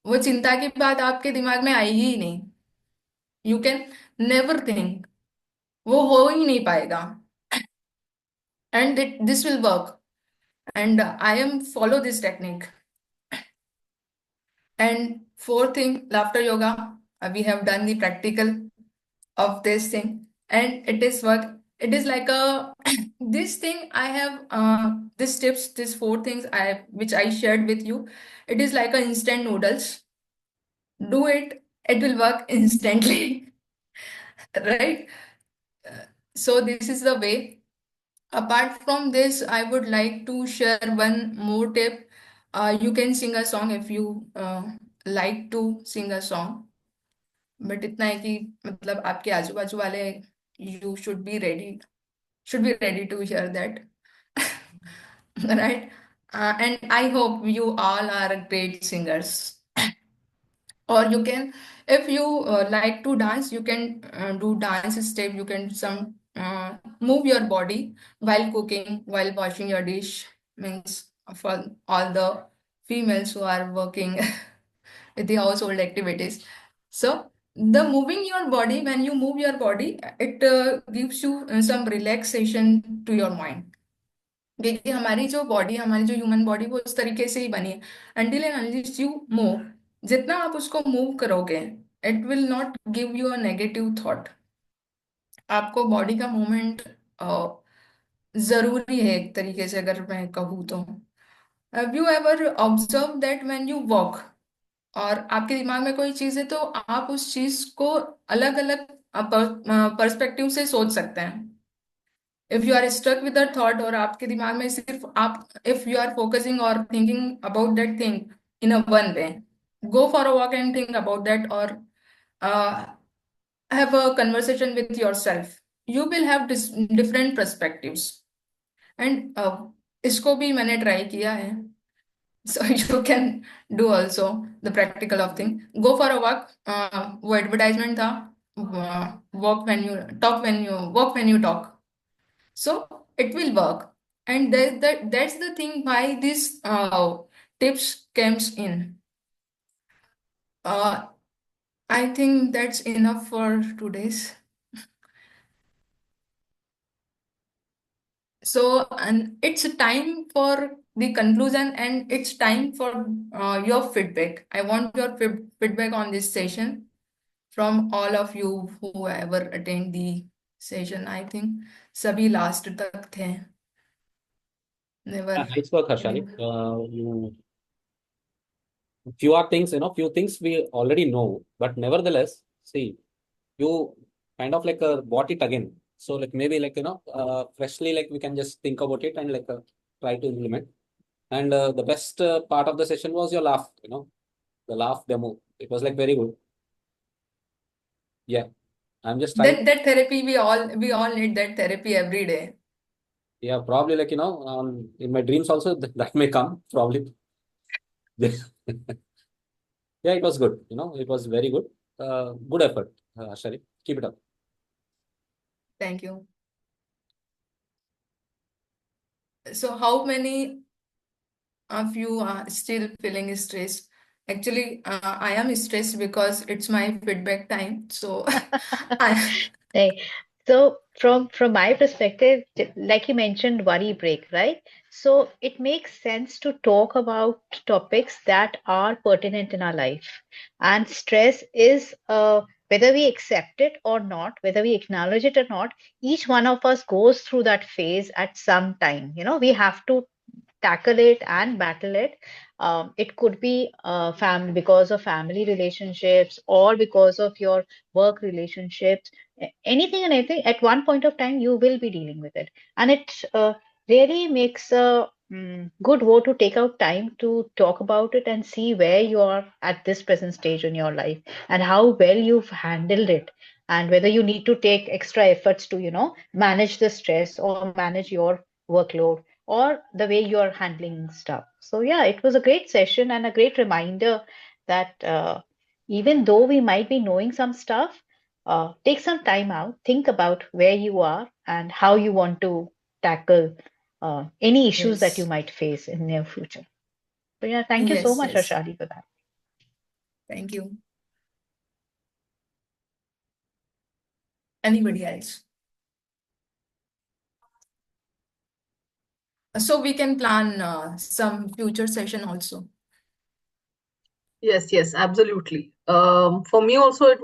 वो चिंता की बात आपके दिमाग में आएगी ही नहीं. You can never think. वो हो ही नहीं पाएगा. And this will work. And I am follow this technique. And fourth thing, laughter yoga. We have done the practical of this thing, and it is work. It is like a this thing I have these tips, these four things which I shared with you. It is like a instant noodles. Do it, it will work instantly, right? So this is the way. Apart from this, I would like to share one more tip. You can sing a song if you like to sing a song. But इतना है कि मतलब आपके आजू बाजू वाले you should be ready to hear that. Right? And I hope you all are great singers. Or you can, if you like to dance, you can do dance step. You can move your body while cooking, while washing your dish. Means for all the females who are working with the household activities. So the moving your body, when you move your body, it gives you some relaxation to your mind. क्योंकि हमारी जो body, हमारी जो human body वो उस तरीके से ही बनी है. until and unless you move, जितना आप उसको मूव करोगे, it will not give you a negative thought. आपको बॉडी का मूवमेंट जरूरी है एक तरीके से, अगर मैं कहूँ तो. Have you ever observe that when you walk और आपके दिमाग में कोई चीज है, तो आप उस चीज को अलग अलग पर्सपेक्टिव से सोच सकते हैं. If you are stuck with that thought और आपके दिमाग में सिर्फ आप, इफ यू आर फोकसिंग और thinking about that thing in a one way, go for a walk and think about that, or have a conversation with yourself. You will have different perspectives. And इसको भी मैंने try किया है. So you can do also the practical of thing. Go for a walk. वो advertisement था. Walk when you talk, walk when you talk. So it will work. And that's the thing why these tips comes in. I think that's enough for today's. So, and it's time for the conclusion, and it's time for your feedback. I want your feedback on this session from all of you who ever attend the session. I think सभी last तक थे. Never. Nice work, Harshali. Few things we already know, but nevertheless, see, you kind of like bought it again. So like maybe like freshly, like we can just think about it and like try to implement. And the best part of the session was your laugh. The laugh demo. It was like very good. Yeah, I'm just trying. That therapy, we all need that therapy every day. Yeah, probably like in my dreams also that may come probably. Yeah, it was good. It was very good. Good effort, Ashari. Keep it up. Thank you. So how many of you are still feeling stressed? Actually, I am stressed because it's my feedback time. So I Hey, so from my perspective, like you mentioned, worry break, right? So it makes sense to talk about topics that are pertinent in our life. And stress is whether we accept it or not, whether we acknowledge it or not, each one of us goes through that phase at some time. We have to tackle it and battle it. It could be family because of family relationships or because of your work relationships, anything and anything. At one point of time, you will be dealing with it, and it really makes a good way to take out time to talk about it and see where you are at this present stage in your life and how well you've handled it. And whether you need to take extra efforts to, manage the stress or manage your workload or the way you're handling stuff. So, yeah, it was a great session and a great reminder that even though we might be knowing some stuff, take some time out, think about where you are and how you want to tackle any issues that you yes, might face in near future. So, yeah, thank you so yes, much, yes. Ashadi, for that. Thank you. Anybody else? So we can plan some future session also. Yes, absolutely. For me also, it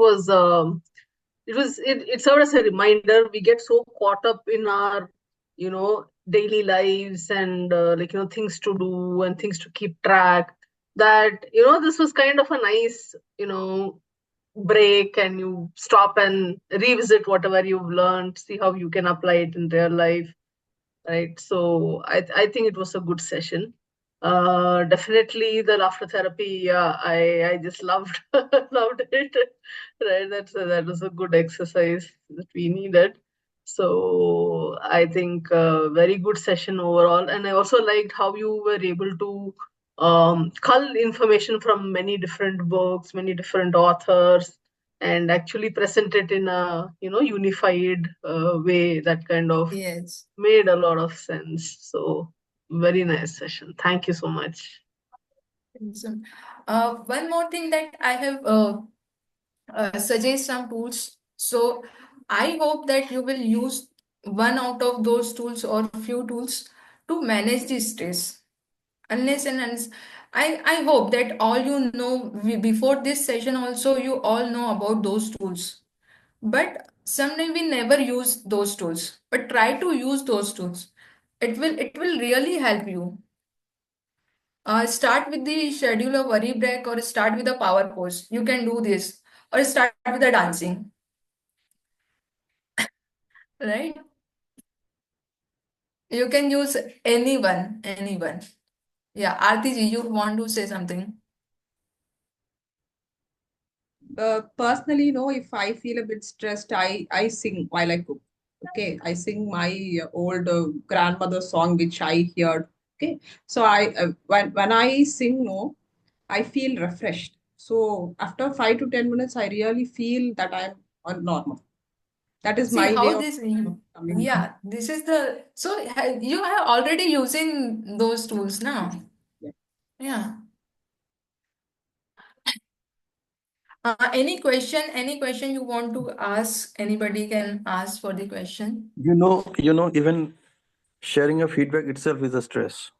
served as a reminder. We get so caught up in our, daily lives and things to do and things to keep track, that this was kind of a nice break, and you stop and revisit whatever you've learned, see how you can apply it in real life, right? So I think it was a good session. Definitely the laughter therapy. Yeah, I just loved loved it. Right, that was a good exercise that we needed. So I think very good session overall, and I also liked how you were able to cull information from many different books, many different authors, and actually present it in a unified way that kind of Yes. made a lot of sense. So very nice session. Thank you so much. Awesome. One more thing that I have suggest some tools. So I hope that you will use one out of those tools or few tools to manage the stress. Unless I hope that all you know before this session also you all know about those tools. But someday we never use those tools. But try to use those tools. It will really help you. Start with the schedule of worry break or start with a power pose. You can do this. Or start with the dancing. Right? You can use anyone. Yeah, Aarti ji, you want to say something? Personally, if I feel a bit stressed, I sing while I cook. Okay, I sing my old grandmother song which I heard. Okay, so I when I sing, I feel refreshed. So after 5 to 10 minutes, I really feel that I'm on normal. That is See my way how of this, coming. yeah, this is the, so you are already using those tools now. Yeah. Yeah. Any question you want to ask, anybody can ask for the question. Even sharing a feedback itself is a stress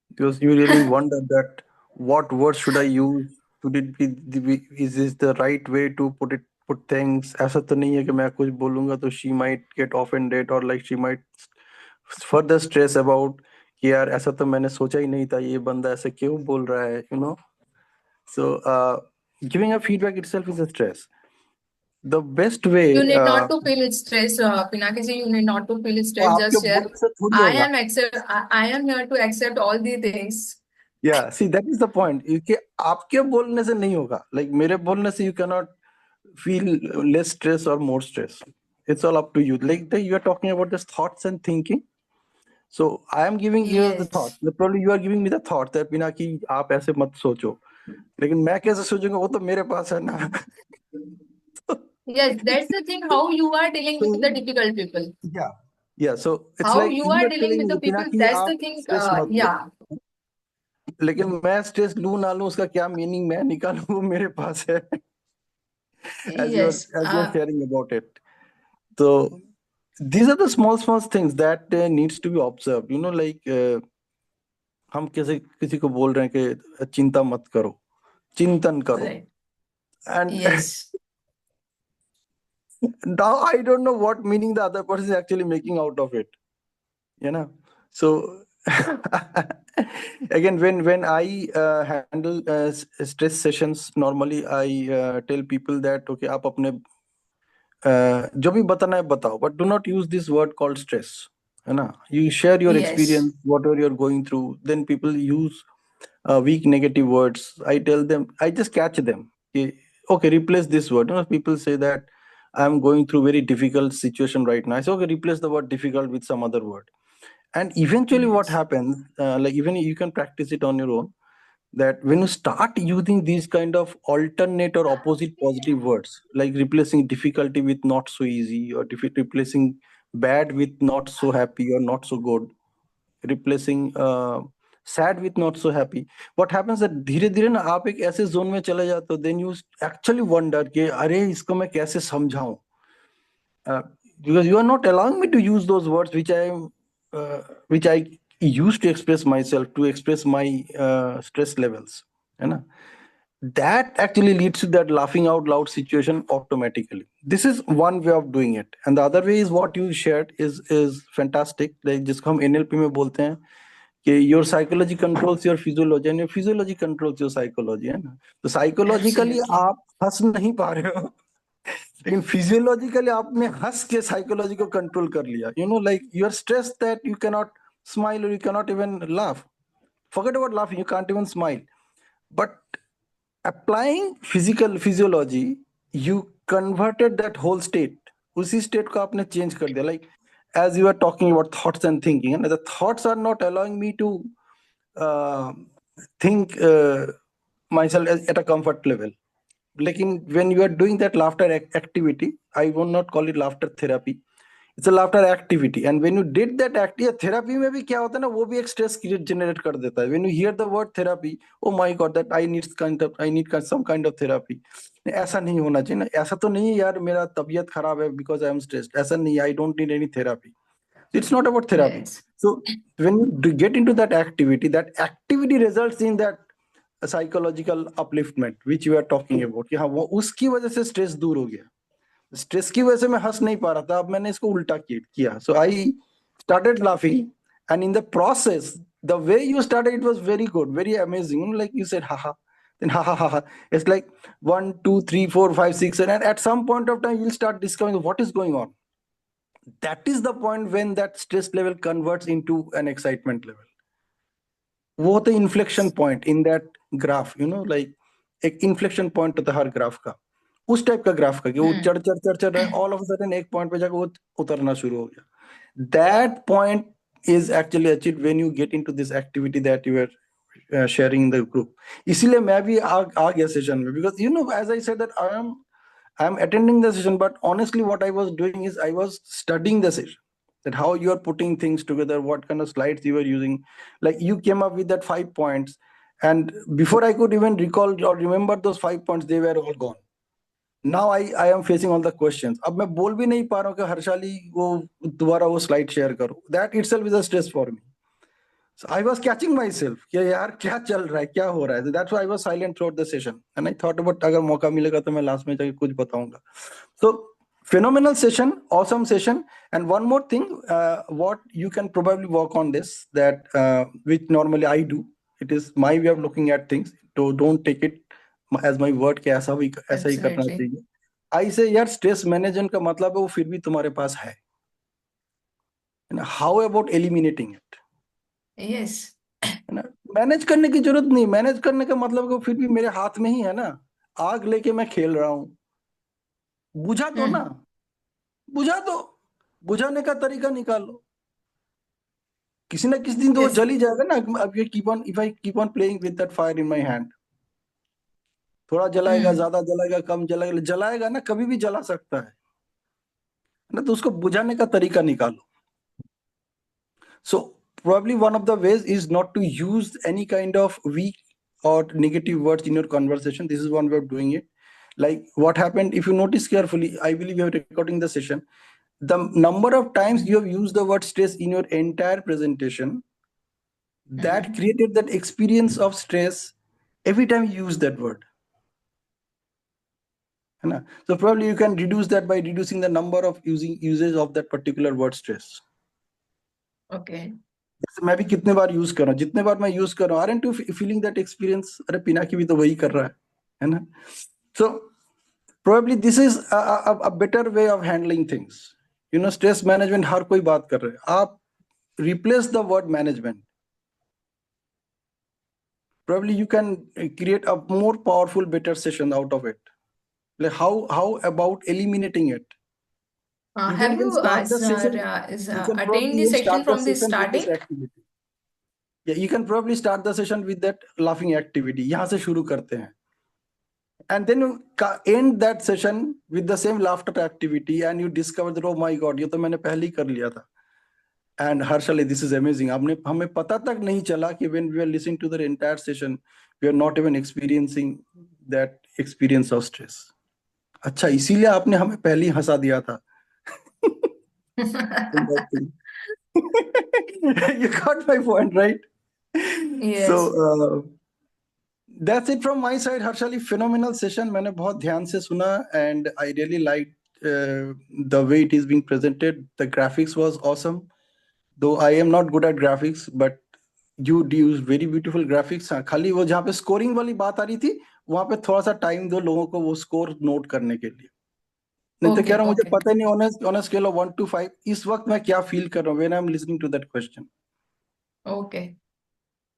because you really wonder that what words should I use? Should it is this the right way to put things? ऐसा तो नहीं है कि मैं कुछ बोलूंगा तो she might get offended or like she might further stress about कि यार ऐसा तो मैंने सोचा ही नहीं था ये बंदा ऐसे क्यों बोल रहा है so giving a feedback itself is a stress. The best way You need not to feel stress, Pinaki ji, you need not to feel वो stress, आपके just share. बोलने से थोड़ी होगा. I am here to accept all the things. Yeah, see that is the point. कि आपके बोलने से नहीं होगा. Like मेरे बोलने से you cannot feel less stress or more stress. It's all up to you. Like you are talking about just thoughts and thinking. So I am giving you the thought. Yes. Probably you are giving me the thought that बिना कि आप ऐसे मत सोचो. लेकिन मैं कैसे सोचूंगा वो तो मेरे पास है ना. Yes, that's the thing, how you are dealing with the So difficult people. yeah, so it's How like you you are are dealing telling with me, the Rutina, people, कि that's the आप thing. Stress मत लो, Yeah. लेकिन मैं stress लूं ना लूं उसका क्या मीनिंग मैं निकालूं वो मेरे पास है, Yes. as you're sharing about it. So these are the small things that needs to be observed, you know, like हम कैसे किसी को बोल रहे हैं कि चिंता मत करो, चिंतन करो, Right. and Yes. now I don't know what meaning the other person is actually making out of it, you know. So again, when I handle stress sessions, normally I tell people that okay, आप अपने जो भी बताना है बताओ, but do not use this word called stress, है ना. You share your Yes. experience, whatever you're going through. Then people use weak negative words. I tell them, I just catch them. Okay, replace this word. You know, people say that I'm going through very difficult situation right now. I say, okay, replace the word difficult with some other word. And eventually what Yes. happens, like even you can practice it on your own, that when you start using these kind of alternate or opposite positive words, like replacing difficulty with not so easy, or replacing bad with not so happy or not so good, replacing sad with not so happy, what happens that धीरे धीरे ना आप एक ऐसे zone में चले जाते हो, then you actually wonder कि अरे इसको मैं कैसे समझाऊं, because you are not allowing me to use those words which I used to express myself, to express my stress levels, है ना. That actually leads to that laughing out loud situation automatically. This is one way of doing it, and the other way is what you shared is fantastic, like जिसको हम NLP में बोलते हैं कि your psychology controls your physiology and your physiology controls your psychology, है ना. तो psychologically Absolutely. आप हंस नहीं पा रहे हो, लेकिन फिजियोलॉजिकली आपने हंस के साइकोलॉजी को कंट्रोल कर लिया, you know, like you are stress that you can not smile और you can not even laugh, forget about laughing, you can't even smile. But applying physical physiology, you converted that whole state, उसी state को आपने change कर दिया. Like as you are talking about thoughts and thinking, and the thoughts are not allowing me to think myself at a comfort level. लेकिन when you are doing that laughter activity, I will not call it laughter therapy, it's a laughter activity. And when you did that therapy में भी क्या होता है ना, वो भी एक stress generate कर देता है. When you hear the word therapy, oh my god, that I need some kind of therapy. ऐसा नहीं होना चाहिए ना, ऐसा तो नहीं यार मेरा तबीयत खराब है because I am stressed, ऐसा नहीं, I don't need any therapy. It's not about therapy. Yes. So when you get into that activity results in that psychological upliftment which you are talking about, कि हाँ वो उसकी वजह से stress दूर हो गया. स्ट्रेस की वजह से मैं हंस नहीं पा रहा था, अब मैंने इसको उल्टा किया. So I started laughing, and in the process the way you started it was very good, very amazing, like you said ha ha, then ha. It's like 1 2 3 4 5 6 7, and at some point of time you'll start discovering what is going on. That is the point when that stress level converts into an excitement level. वो होता है inflection point in that graph, you know, like एक inflection point होता है हर graph का, उस type का graph का कि वो चढ़ रहा है, ऑल ऑफ अ सडन एक पॉइंट पे जाकर वो उतरना शुरू हो गया. That point is actually achieved when you get into this activity that you are sharing in the group. इसीलिए मैं भी आ गया सेशन में, because you know as I said that I am attending the session, but honestly what I was doing is I was studying the session, that how you are putting things together, what kind of slides you were using. Like you came up with that 5 points, and before I could even recall or remember those 5 points, they were all gone. Now I am facing all the questions. अब मैं बोल भी नहीं पा रहा हूँ कि हर्षाली वो दोबारा वो स्लाइड शेयर करो. That itself is a stress for me. So I was catching myself कि यार क्या चल रहा है, क्या हो रहा है. So that's why I was silent throughout the session, and I thought about अगर मौका मिलेगा तो मैं लास्ट में जाके कुछ बताऊंगा. So phenomenal session, awesome session. And one more thing, what you can probably work on this, that which normally I do, it is my way of looking at things, so don't take it as my word कि ऐसा ही करना Absolutely. चाहिए. I say यार stress management का मतलब है वो फिर भी तुम्हारे पास है. How about eliminating it? Yes. है ना, मैनेज करने की जरूरत नहीं. मैनेज करने का मतलब है वो फिर भी मेरे हाथ में ही है ना. आग लेके मैं खेल रहा हूँ, बुझा दो ना, बुझा दो, बुझाने का तरीका निकालो. किसी ना किसी दिन तो वो Yes. जल ही जाएगा ना. अब ये keep on, if I keep on playing with that fire in my hand. थोड़ा जलाएगा, Hmm. ज्यादा जलाएगा, कम जलाएगा, जलाएगा ना, कभी भी जला सकता है ना, तो उसको बुझाने का तरीका निकालो. So probably one of the ways is not to use any kind of weak or negative words in your conversation. This is one way of doing it. Like what happened, if you notice carefully, I believe you are recording the session. The number of times you have used the word stress in your entire presentation, that created that experience of stress every time you use that word. है ना? So probably you can reduce that by reducing the number of usage of that particular word stress. Okay. जैसे मैं भी कितने बार use कर रहा हूँ, जितने बार मैं यूज कर रहा हूँ, aren't you feeling that experience? अरे पिनाकी भी तो वही कर रहा है ना? So probably this is a better way of handling things. You know, stress management हर कोई बात कर रहे हैं, आप replace the word management. Probably you can create a more powerful, better session out of it. Like how about eliminating it? You can Have even you start the session. You can attained probably the even section start the from the session with this starting? activity. Yeah, you can probably start the session with that laughing activity. यहाँ से शुरू करते हैं. And then you end that session with the same laughter activity, and you discover that, oh my God, ये तो मैंने पहले ही कर लिया था. And Harshali, this is amazing. हमें पता तक नहीं चला कि when we are listening to the entire session, we are not even experiencing that experience of stress. अच्छा, इसीलिए आपने हमें पहले ही हंसा दिया था. In that thing. You got my point, right? Yes. So that's it from my side, Harshali. Phenomenal session. मैंने बहुत ध्यान से सुना, and I really liked the way it is being presented. The graphics was awesome. Though I am not good at graphics, but you use very beautiful graphics. हाँ, खाली वो जहाँ पे स्कोरिंग वाली बात आ रही थी, वहां पे थोड़ा सा टाइम दो लोगों को वो स्कोर नोट करने के लिए. नहीं तो कह Okay, रहा हूँ, मुझे okay. पता ही नहीं on a scale of 1 to 5 इस वक्त मैं क्या फील कर रहा हूँ when I am listening to that question. Okay.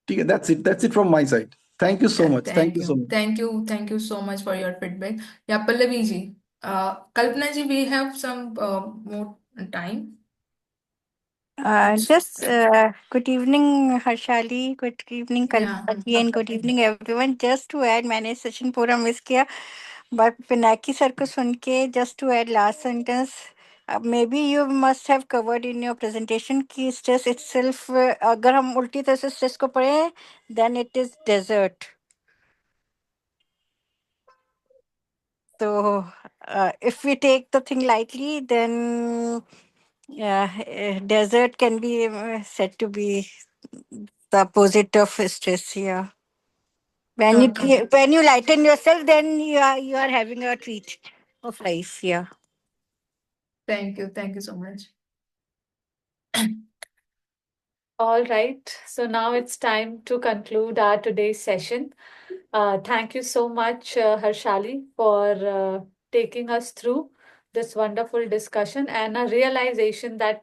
ठीक है, that's it from my side. Thank you so Yeah, much. Thank thank you so you. much. Thank you so much for your feedback. Yeah, Pallavi ji. Kalpana ji, we have some more time. Just good evening, Harshali. Good evening, Yeah. Kalpana ji, and good evening, everyone. Just to add, मैंने session पूरा miss किया, but Pinaki sir को सुन के just to add last sentence. Maybe you must have covered in your presentation कि stress itself, अगर हम उल्टी तरह से stress को पढ़ें, then it is desert. So if we take the thing lightly, then desert can be said to be the opposite of stress. Yeah. Okay. When you lighten yourself, then you are having a treat of life. Yeah. Thank you. Thank you so much. All right. So now it's time to conclude our today's session. Thank you so much, Harshali, for taking us through this wonderful discussion and a realization that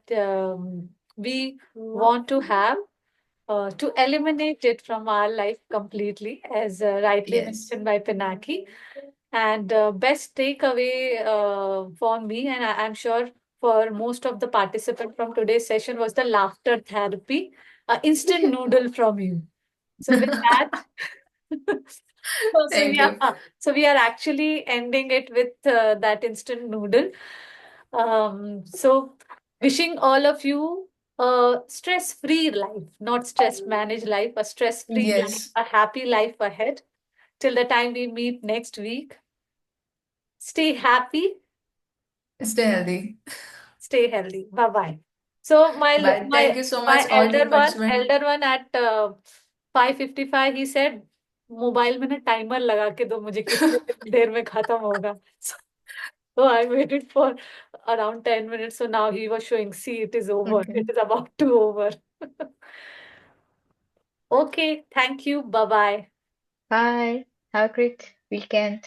we want to have to eliminate it from our life completely, as rightly Yes. mentioned by Pinaki. And best takeaway for me, and I'm sure for most of the participants from today's session, was the laughter therapy, instant noodle from you. So with that, Thank you. so we are actually ending it with that instant noodle. So wishing all of you a stress-free life, not stress-managed life, a stress-free life, Yes. a happy life ahead. Till the time we meet next week, stay happy, Stay healthy. stay healthy. Bye bye. So Bye. Thank you so my much, all the participants. elder one at 5:55, he said, mobile में ना timer लगा के दो मुझे कितनी देर में खत्म होगा. So I waited for around 10 minutes. So now he was showing, see, it is over. Okay. It is about to over. Okay, thank you. Bye bye. Bye. Have a great weekend.